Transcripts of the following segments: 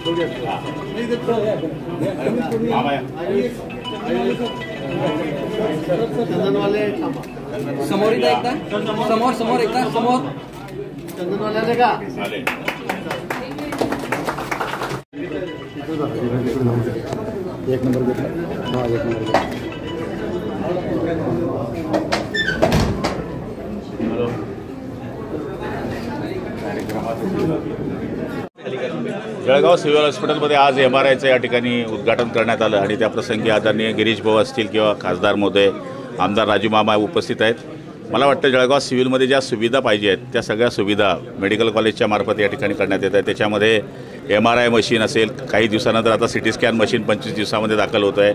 समोर एकदा समोर समोर एकदा समोर चंदनवाल्याने का एक नंबर घेतला. हां एक नंबर घेतला. जळगाव सिव्हिल हॉस्पिटलमध्ये आज MRIचं या ठिकाणी उद्घाटन करण्यात आलं आणि त्याप्रसंगी आदरणीय गिरीश भाऊ असतील किंवा खासदार महोदय आमदार राजू मामा उपस्थित आहेत. मला वाटतं जळगाव सिव्हिलमध्ये ज्या सुविधा पाहिजे आहेत त्या सगळ्या सुविधा मेडिकल कॉलेजच्या मार्फत या ठिकाणी करण्यात येत आहेत. त्याच्यामध्ये MRI मशीन असेल, काही दिवसानंतर आता CT स्कॅन मशीन 25 दिवसामध्ये दाखल होतं आहे,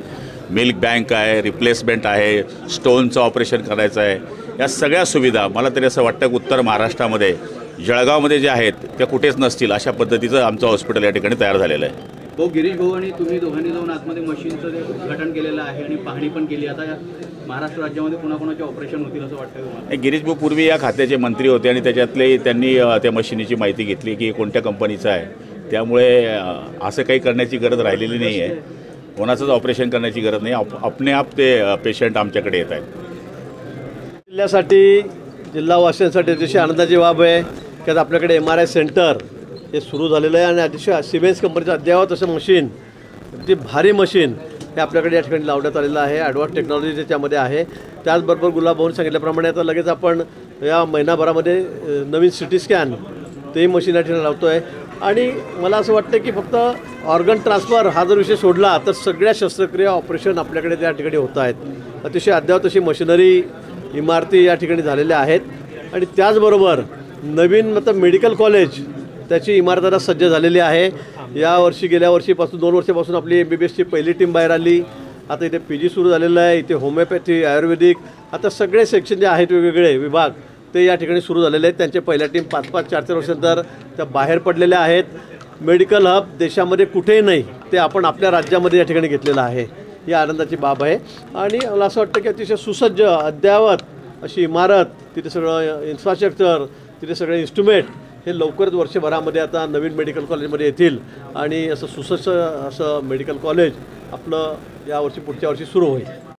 मिल्क बँक आहे, रिप्लेसमेंट आहे, स्टोनचं ऑपरेशन करायचं आहे. या सगळ्या सुविधा मला तरी असं वाटतं की उत्तर महाराष्ट्रामध्ये जळगावमध्ये जे आहेत त्या कुठेच नसतील अशा पद्धतीचं आमचं हॉस्पिटल या ठिकाणी तयार झालेलं आहे. भाऊ गिरीश भाऊ आणि तुम्ही दोघांनी जाऊन आतमध्ये मशीनचं उद्घाटन केलेलं आहे आणि पाहणी पण केली. आता महाराष्ट्र राज्यामध्ये कोणाकोणाचे ऑपरेशन होतील असं वाटतं तुम्हाला? गिरीश भाऊ पूर्वी या खात्याचे मंत्री होते आणि त्याच्यातले त्यांनी त्या मशिनीची माहिती घेतली की कोणत्या कंपनीचं आहे. त्यामुळे असं काही करण्याची गरज राहिलेली नाही आहे. कोणाचंच ऑपरेशन करण्याची गरज नाही. आपणे आप ते पेशंट आमच्याकडे येत आहेत. जिल्ह्यासाठी जिल्हावासियांसाठी अतिशय आनंदाची बाब आहे की आता आपल्याकडे MRI सेंटर हे सुरू झालेलं आहे आणि अतिशय सिमेन्स कंपनीचं अद्ययावत असं मशीन, अगदी भारी मशीन हे आपल्याकडे या ठिकाणी लावण्यात आलेलं आहे. ॲडव्हान्स टेक्नॉलॉजी त्याच्यामध्ये आहे. त्याचबरोबर गुलाब भाऊन सांगितल्याप्रमाणे आता लगेच आपण या महिनाभरामध्ये नवीन CT स्कॅन तेही मशीन या ठिकाणी लावतो आहे. आणि मला असं वाटतं की फक्त ऑर्गन ट्रान्सफर हा जर विषय सोडला तर सगळ्या शस्त्रक्रिया ऑपरेशन आपल्याकडे त्या ठिकाणी होत आहेत. अतिशय अद्ययावत अशी मशिनरी इमारती या ठिकाणी झालेल्या आहेत. आणि त्याचबरोबर नवीन मेडिकल कॉलेज त्याची इमारत आता सज्ज झालेली आहे. यावर्षी गेल्या वर्षीपासून 2 वर्षापासून आपली MBBSची पहिली टीम बाहेर आली. आता इथे PG सुरू झालेलं आहे. इथे होमिओपॅथी, आयुर्वेदिक, आता सगळे सेक्शन जे आहेत वेगवेगळे विभाग ते या ठिकाणी सुरू झालेले आहेत. त्यांच्या पहिल्या टीम 5-5, 4-4 वर्षांनंतर त्या बाहेर पडलेल्या आहेत. मेडिकल हब देशामध्ये कुठेही नाही ते आपण आपल्या राज्यामध्ये या ठिकाणी घेतलेलं आहे. ही आनंदाची बाब आहे. आणि मला असं वाटतं की अतिशय सुसज्ज अद्ययावत अशी इमारत, तिथे सगळं इन्फ्रास्ट्रक्चर, तिथे सगळे इन्स्ट्रुमेंट हे लवकरच वर्षभरामध्ये आता नवीन मेडिकल कॉलेजमध्ये येतील आणि असं सुसज्ज असं मेडिकल कॉलेज आपलं यावर्षी पुढच्या वर्षी सुरू होईल.